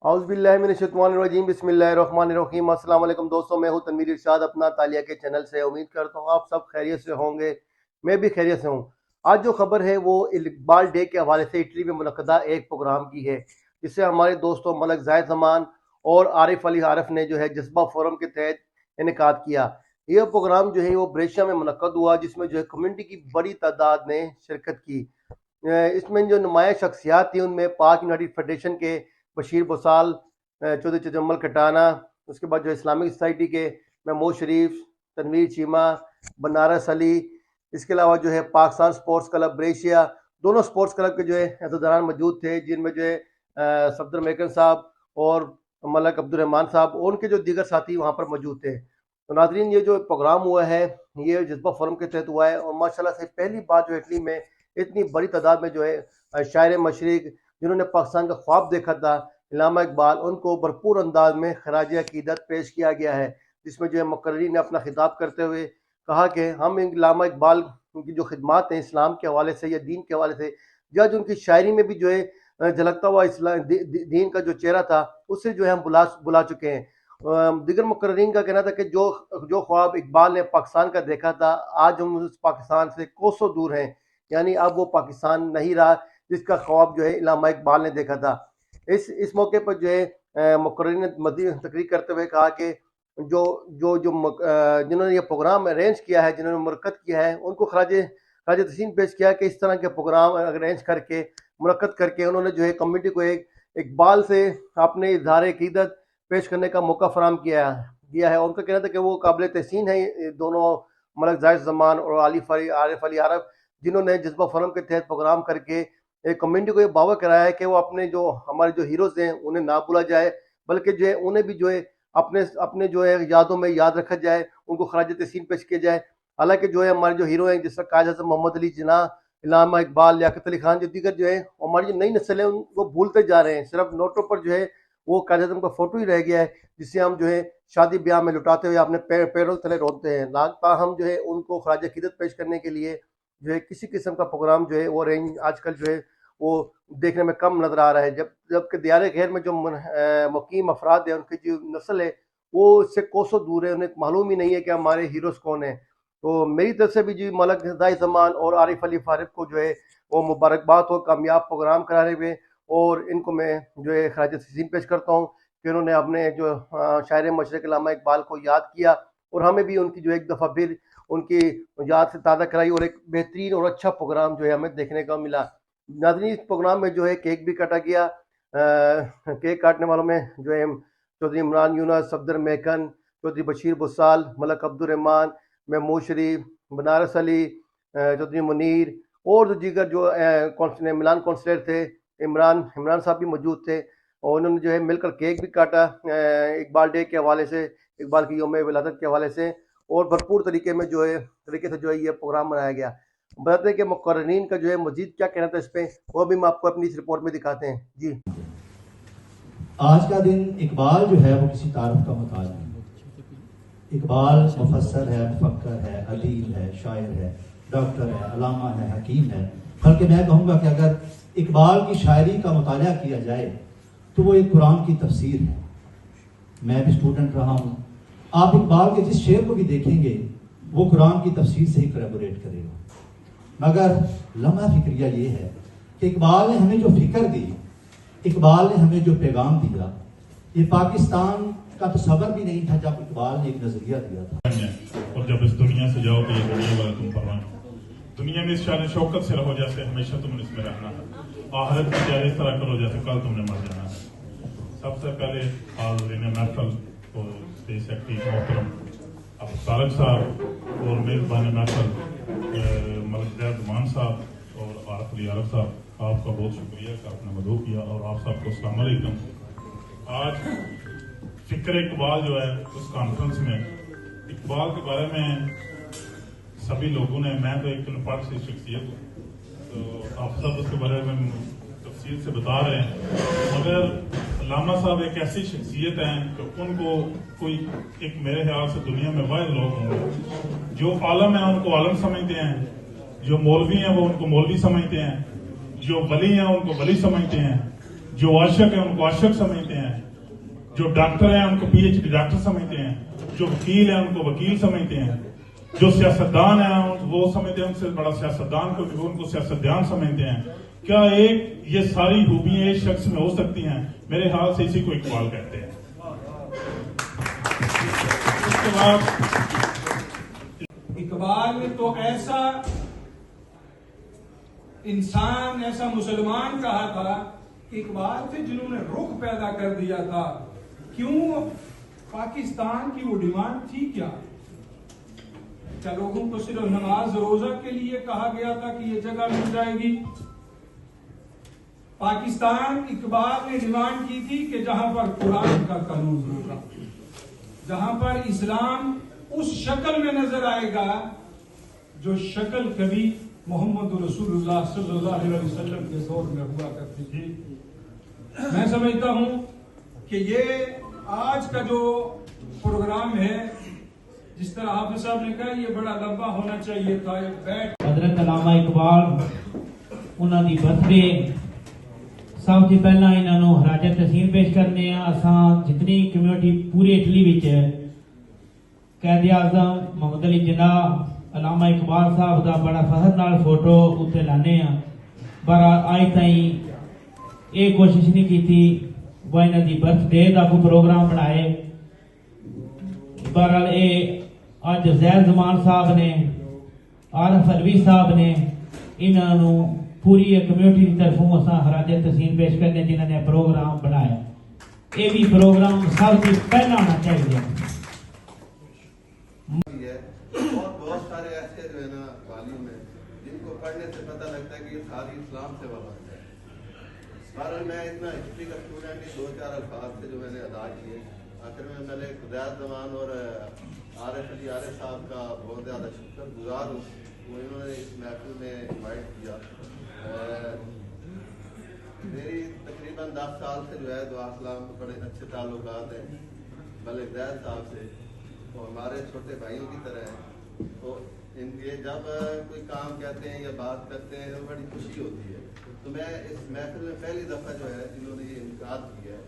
اعوذ باللہ من الشیطان الرجیم، بسم اللہ الرحمن الرحیم۔ السلام علیکم دوستوں، میں ہوں تنویر ارشاد اپنا تالیہ کے چینل سے۔ امید کرتا ہوں آپ سب خیریت سے ہوں گے، میں بھی خیریت سے ہوں۔ آج جو خبر ہے وہ اقبال ڈے کے حوالے سے اٹلی میں منعقدہ ایک پروگرام کی ہے، جس سے ہمارے دوستوں ملک زاہد زمان اور عارف علی عارف نے جو ہے جذبہ فورم کے تحت انعقاد کیا۔ یہ پروگرام جو ہے وہ بریشیا میں منعقد ہوا، جس میں جو ہے کمیونٹی کی بڑی تعداد نے شرکت کی۔ اس میں جو نمایاں شخصیات تھیں ان میں پاک یونائٹڈ فیڈریشن کے بشیر بسال، چودھری چجمل کٹانہ، اس کے بعد جو اسلامک سوسائٹی کے محمود شریف، تنویر چیمہ، بنارس علی، اس کے علاوہ جو ہے پاکستان سپورٹس کلب بریشیا، دونوں سپورٹس کلب کے جو ہے عہدیداران موجود تھے، جن میں جو ہے صفدر میکن صاحب اور ملک عبد الرحمان صاحب اور ان کے جو دیگر ساتھی وہاں پر موجود تھے۔ تو ناظرین، یہ جو پروگرام ہوا ہے یہ جذبہ فورم کے تحت ہوا ہے، اور ماشاءاللہ سے پہلی بار جو اٹلی میں اتنی بڑی تعداد میں جو ہے شاعر مشرق جنہوں نے پاکستان کا خواب دیکھا تھا، علامہ اقبال، ان کو بھرپور انداز میں خراج عقیدت پیش کیا گیا ہے، جس میں جو ہے مقررین نے اپنا خطاب کرتے ہوئے کہا کہ ہم علامہ اقبال کی جو خدمات ہیں اسلام کے حوالے سے یا دین کے حوالے سے، یا جو ان کی شاعری میں بھی جو ہے جھلکتا ہوا اسلام دین کا جو چہرہ تھا، اس سے جو ہے ہم بلا چکے ہیں۔ دیگر مقررین کا کہنا تھا کہ جو خواب اقبال نے پاکستان کا دیکھا تھا، آج ہم اس پاکستان سے کوسوں دور ہیں، یعنی اب وہ پاکستان نہیں رہا جس کا خواب جو ہے علامہ اقبال نے دیکھا تھا۔ اس موقع پر جو ہے مقررین نے مزید تقریر کرتے ہوئے کہا کہ جنہوں نے یہ پروگرام ارینج کیا ہے، جنہوں نے مرکت کیا ہے، ان کو خراج تحسین پیش کیا کہ اس طرح کے پروگرام ارینج کر کے منعقد کر کے انہوں نے جو ہے کمیونٹی کو ایک اقبال سے اپنے اظہار عقیدت پیش کرنے کا موقع فراہم کیا ہے۔ ان کا کہنا تھا کہ وہ قابل تحسین ہیں دونوں ملک زاہد زمان اور عارف علی عارف، جنہوں نے جذبہ فورم کے تحت پروگرام کر کے ایک کمیونٹی کو یہ باور کرایا ہے کہ وہ اپنے جو ہمارے جو ہیروز ہیں انہیں نہ بھولا جائے، بلکہ جو ہے انہیں بھی جو ہے اپنے جو ہے یادوں میں یاد رکھا جائے، ان کو خراج تحسین پیش کیا جائے۔ حالانکہ جو ہے ہمارے جو ہیرو ہیں جس طرح قائد اعظم محمد علی جناح، علامہ اقبال، لیاقت علی خان، جو دیگر جو ہے ہماری جو نئی نسل ہے ان کو بھولتے جا رہے ہیں، صرف نوٹوں پر جو ہے وہ قائد اعظم کا فوٹو ہی رہ گیا ہے، جس سے ہم جو ہے شادی بیاہ میں لٹاتے ہوئے اپنے پیروں تلے روتے ہیں۔ تاہم جو ہے ان کو خراج عقیدت پیش کرنے کے لیے جو ہے کسی قسم کا پروگرام جو ہے وہ رینج آج کل جو ہے وہ دیکھنے میں کم نظر آ رہا ہے، جبکہ دیار غیر میں جو مقیم افراد ہیں ان کی جو نسل ہے وہ اس سے کوسوں دور ہے، انہیں معلوم ہی نہیں ہے کہ ہمارے ہیروز کون ہیں۔ تو میری طرف سے بھی جی ملک زاہد زمان اور عارف علی عارف کو جو ہے وہ مبارکباد ہو کامیاب پروگرام کرانے میں، اور ان کو میں جو ہے خراج تحسین پیش کرتا ہوں کہ انہوں نے اپنے جو شاعر مشرق علامہ اقبال کو یاد کیا، اور ہمیں بھی ان کی جو ایک دفعہ پھر ان کی یاد سے تازہ کرائی، اور ایک بہترین اور اچھا پروگرام جو ہے ہمیں دیکھنے کو ملا۔ ناظرین، اس پروگرام میں جو ہے کیک بھی کاٹا گیا۔ کیک کاٹنے والوں میں جو ہے چودھری عمران یونس، صفدر میکن، چودھری بشیر بسال، ملک عبد الرحمان، محمود شریف، بنارس علی، چودھری منیر، اور دیگر جو ملان کونسلر تھے، عمران صاحب بھی موجود تھے، اور انہوں نے جو ہے مل کر کیک بھی کاٹا اقبال ڈے کے حوالے سے، اقبال کی یوم ولادت کے حوالے سے، اور بھرپور طریقے سے جو ہے یہ پروگرام منایا گیا۔ بتاتے ہیں کہ مقررین کا جو ہے مزید کیا کہنا تھا اس پہ، وہ بھی ہم آپ کو اپنی اس رپورٹ میں دکھاتے ہیں۔ جی، آج کا دن اقبال جو ہے وہ کسی تعارف کا محتاج نہیں۔ اقبال مفسر ہے، مفکر ہے، ادیب ہے، شاعر ہے، ڈاکٹر ہے، علامہ ہے، حکیم ہے، بلکہ میں کہوں گا کہ اگر اقبال کی شاعری کا مطالعہ کیا جائے تو وہ ایک قرآن کی تفسیر ہے۔ میں بھی اسٹوڈنٹ رہا ہوں، آپ اقبال کے جس شعر کو بھی دیکھیں گے وہ قرآن کی تفسیر سے ہی کولیبوریٹ کرے گا، مگر لمحہ فکریہ یہ ہے کہ اقبال نے ہمیں جو فکر دی، اقبال نے ہمیں جو پیغام دیا، یہ پاکستان کا تصور بھی نہیں تھا جب اقبال نے ایک نظریہ دیا تھا۔ اور جب اس دنیا سے جاؤ تو یہ دنیا والا تم پر دنیا میں اس شان شوکت سے رہو جیسے ہمیشہ تم نے اس میں رہنا ہے، آخرت کی تیاری اس طرح کرو جیسے کل تم نے مر جانا ہے۔ سب سے پہلے حاضرین محفل اور اسٹیج سیکرٹری محترم اب طارق صاحب اور میزبان محفل ملک زاہد زمان صاحب اور عارف علی عارف صاحب، آپ کا بہت شکریہ کہ آپ نے مدعو کیا، اور آپ سب کو السلام علیکم۔ آج فکر اقبال جو ہے اس کانفرنس میں اقبال کے بارے میں سبھی لوگوں نے، میں تو ایک پڑھ سی شخصیت ہوں تو آپ سب اس کے بارے میں تفصیل سے بتا رہے ہیں، مگر علامہ صاحب ایک ایسی شخصیت ہیں کہ ان کو کوئی ایک میرے خیال سے دنیا میں واحد لوگ ہوں گے جو عالم ہیں ان کو عالم سمجھتے ہیں، جو مولوی ہیں وہ ان کو مولوی سمجھتے ہیں، جو ولی ہیں ان کو ولی سمجھتے ہیں، जो आशिक है उनको आशिक समझते हैं, जो डॉक्टर है उनको PhD डॉक्टर समझते हैं, जो वकील है उनको वकील समझते हैं, जो सियासतदान है वो समझते हैं उनसे बड़ा सियासतदान को, उनको सियासतदान समझते हैं। क्या एक ये सारी खूबियां एक शख्स में हो सकती हैं? मेरे ख्याल से इसी को इकबाल कहते हैं। उसके बाद इकबाल ने तो ऐसा इंसान, ऐसा मुसलमान कहा था कि इकबाल थे जिन्होंने रुख पैदा कर दिया था। क्यों? पाकिस्तान की वो डिमांड थी क्या लोगों को सिर्फ नमाज रोजा के लिए कहा गया था कि ये जगह मिल जाएगी? पाकिस्तान, इकबाल ने डिमांड की थी कि जहां पर कुरान का कानून होगा, जहां पर इस्लाम उस शक्ल में नजर आएगा जो शक्ल कभी मोहम्मद रसूलुल्लाह सल्लल्लाहु अलैहि वसल्लम के दौर में हुआ करती थी। मैं समझता हूं कि ये आज का जो प्रोग्राम है, जिस तरह हाफिज साहब ने कहा, ये बड़ा लंबा होना चाहिए था। हजरत अल्लामा इकबाल उन्हां दी बर्थडे सब तो पहला इन्हों हराजा तहसीन पेश करने। असां जितनी कम्यूनिटी पूरे इटली विच कैद आज़म मोहम्मद अली जिन्ना अल्लामा इकबाल साहब का बड़ा फखर नाल फोटो उत्ते लाने। पर अज ताई ये कोशिश नहीं की वो इन्हां दी बर्थडे का कोई प्रोग्राम बनाए। बहरहाल ये अज ज़ैल जमान साहब ने, आरफ अलवी साहब ने, इन्हों पूरी कम्यूनिटी की तरफों असा हराजा तहसीन पेश करने जिन्होंने प्रोग्राम बनाया। ये भी प्रोग्राम सब से पहला होना चाहिए। और बहुत सारे ऐसे जो है ना वालियों में जिनको पढ़ने से पता लगता है कि ये सारी इस्लाम से वाबस्ता है। बहरहाल मैं इतना हिस्ट्री का स्टूडेंट ही 2-4 अल्फाज से जो मैंने अदा किए। आखिर में मैंने ज़ैल जमान और आरिफ अली आरिफ साहब का बहुत ज़्यादा शुक्रगुजार हूँ, वो इन्होंने इस महफिल में इन्वाइट किया। मेरी तकरीबन 10 साल से जो है दुआ सलाम के बड़े अच्छे ताल्लुकात हैं मलिक ज़ैल साहब से, तो हमारे छोटे भाइयों की तरह हैं। तो इनके जब कोई काम कहते हैं या बात करते हैं तो बड़ी खुशी होती है। तो मैं इस महफिल में पहली दफ़ा जो है इन्होंने ये इनकार किया है,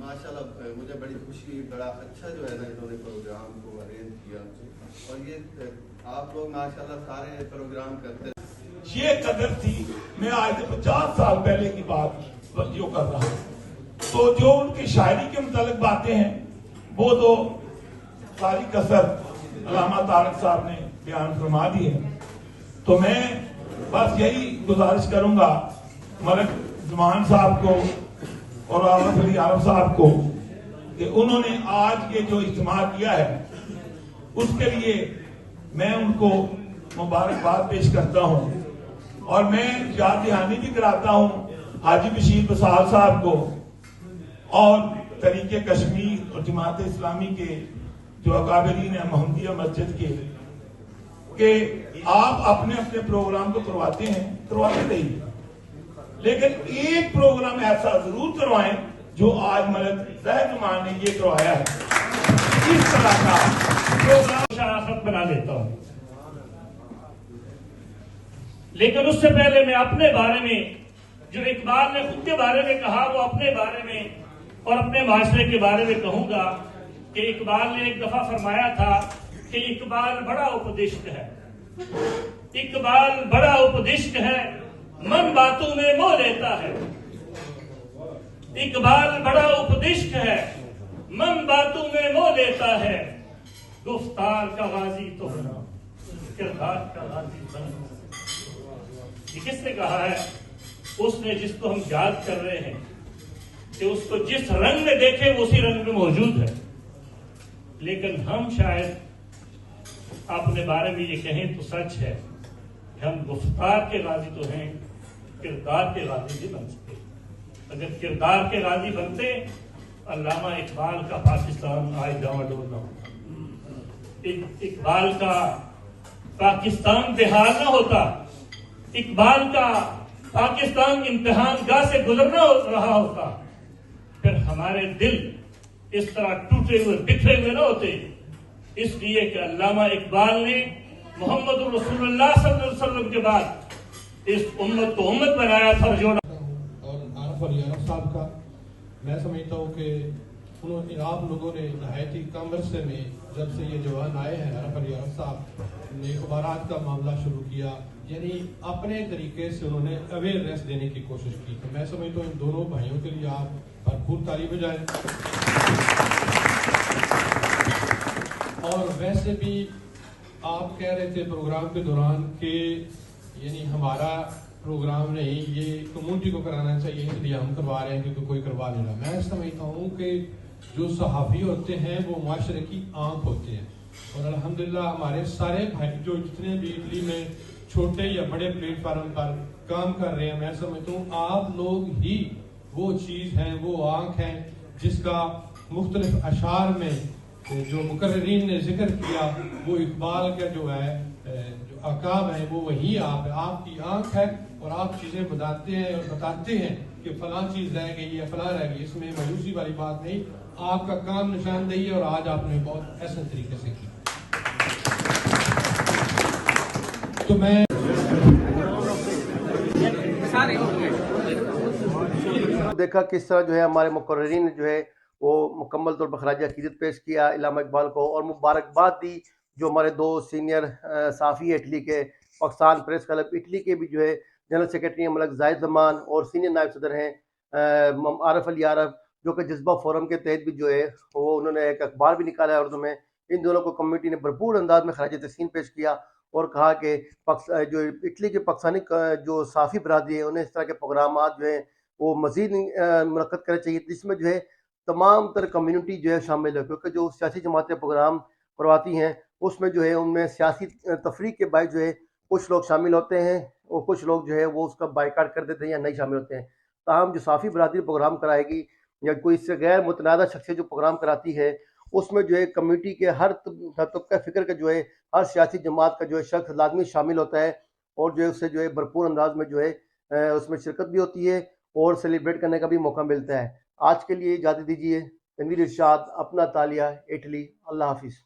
माशाल्लाह मुझे बड़ी खुशी, बड़ा अच्छा जो है ना इन्होंने प्रोग्राम को अरेंज किया। और ये आप लोग माशाल्लाह सारे प्रोग्राम करते हैं। ये कदर थी। मैं आज 50 साल पहले की बात जो कर रहा हूँ, तो जो उनकी शायरी के मुतालिक बातें हैं वो तो सारी कसर अल्लामा तारक साहब ने बयान फरमा दी है। तो मैं बस यही गुजारिश करूंगा मलिक जमान साहब को और आरिफ अली आरिफ साहब को कि उन्होंने आज ये जो इज्तिमा किया है उसके लिए मैं उनको मुबारकबाद पेश करता हूँ। और मैं याद दहानी भी कराता हूँ हाजी बशीर बसाल साहब को और तरीके कश्मीर और जमात इस्लामी के जो अकाबरीन है मोहम्मदिया मस्जिद के, कि आप अपने अपने प्रोग्राम को करवाते रहिए, लेकिन एक प्रोग्राम ऐसा जरूर करवाएं जो आज मलिक ज़ैल जमान ने ये करवाया है। इस तरह का प्रोग्राम शराफत बना लेता हूं। लेकिन उससे पहले मैं अपने बारे में, जो इकबाल ने खुद के बारे में कहा, वो अपने बारे में और अपने माशरे के बारे में कहूंगा कि इकबाल ने एक दफा फरमाया था कि इकबाल बड़ा उपदिष्ट है, इकबाल बड़ा उपदिष्ट है, मन बातों में मोह लेता है। इकबाल बड़ा उपदिष्ट है, मन बातों में मोह लेता है, गुफ्तार का गाजी तो बना, किरदार का गाजी बना। ये किसने कहा है? उसने जिसको हम याद कर रहे हैं कि उसको जिस रंग में देखे वो उसी रंग में मौजूद है। लेकिन हम शायद अपने बारे में ये कहें तो सच है कि हम गुफ्तार के गाजी तो हैं, किरदार के गाजी नहीं बन सकते। अगर किरदार के गाजी बनते, अल्लामा इकबाल का पाकिस्तान आज डावाडोल न होता, इकबाल का पाकिस्तान बेहाल न होता, इकबाल का पाकिस्तान इम्तिहान गाह से गुजरना रहा होता, फिर हमारे दिल इस तरह टूटे हुए बिखरे हुए न होते। इसलिए कि अल्लामा इकबाल ने मोहम्मद रसूलुल्लाह सल्लल्लाहु अलैहि वसल्लम के बाद इस उम्मत को उम्मत बनाया, फर्जोड़ा। और आरफ आरफ अली आरफ साहब का। मैं समझता हूँ कि उन्होंने आप लोगों ने नहायत ही कम अरसे में जब से ये जवान आए हैं आरफ अली आरफ साहब ने अखबारात का मामला शुरू किया, यानी अपने तरीके से उन्होंने अवेयरनेस देने की कोशिश की। तो मैं समझता हूँ इन दोनों भाइयों के लिए आप भरपूर ताली बजाएं। और वैसे भी आप कह रहे थे प्रोग्राम के दौरान कि यानी हमारा प्रोग्राम नहीं, ये कम्युनिटी को कराना चाहिए इसलिए हम करवा रहे हैं क्योंकि कोई करवा नहीं रहा। मैं समझता हूँ कि जो सहाफ़ी होते हैं वो माशरे की आंख होते हैं, और अल्हम्दुलिल्लाह हमारे सारे भाई जो जितने भी इटली में छोटे या बड़े प्लेटफार्म पर काम कर रहे हैं, मैं समझता हूँ आप लोग ही वो चीज़ हैं, वो आंख हैं जिसका मुख्तलिफ अशार में जो मुकर्रीन ने जिक्र किया, वो इकबाल का जो है जो अकाब है वो वही आप है, आपकी आंख है, और आप चीज़ें बताते हैं और बताते हैं कि फलां चीज़ रह गई है, फलां रह गई। इसमें मायूसी वाली बात नहीं, आपका काम निशानदेही है और आज आपने बहुत ऐसे तरीके से की। तो मैं देखा किस तरह जो है हमारे मुकर्रीन ने जो है वो मुकम्मल तौर पर खराज अकीदत पेश किया इल्हामा इकबाल को, और मुबारकबाद दी जो हमारे दो सीनियर साफ़ी इटली के, पाकिस्तान प्रेस क्लब इटली के भी जो है जनरल सेक्रेटरी हैं मलक जाहिद ज़मान, और सीनियर नायब सदर हैं आरफ अली आरफ, जो कि जज्बा फोरम के तहत भी जो है वो उन्होंने एक अखबार भी निकाला है उर्दू में। इन दोनों को कम्युनिटी ने भरपूर अंदाज में खराज तहसीन पेश किया और कहा कि जो इटली के पाकिस्तानी जो साफ़ी बरादरी है उन्हें इस तरह के प्रोग्राम जो हैं वो मज़ीद मुनक़्क़द करने चाहिए, जिसमें जो है तमाम तर कम्युनिटी जो है शामिल है, क्योंकि जो सियासी जमातें प्रोग्राम करवाती हैं उसमें जो है उनमें सियासी तफरीक के बायस जो है कुछ लोग शामिल होते हैं और कुछ लोग जो है वो उसका बाइकाट कर देते हैं या नहीं शामिल होते हैं। ताहम जो साफ़ी बरादरी प्रोग्राम कराएगी या कोई इससे गैर मुतनादा शख्सियत जो प्रोग्राम कराती है उसमें जो है कम्युनिटी के हर तबका फ़िक्र का जो है हर सियासी जमात का जो है शख्स लाजमी शामिल होता है, और जो है उससे जो है भरपूर अंदाज में जो है उसमें शिरकत भी होती है और सेलिब्रेट करने का भी मौका मिलता है। आज के लिए इजाज़त दीजिए। तनवीर इरशाद, अपना तालिया, इटली। अल्लाह हाफिज़।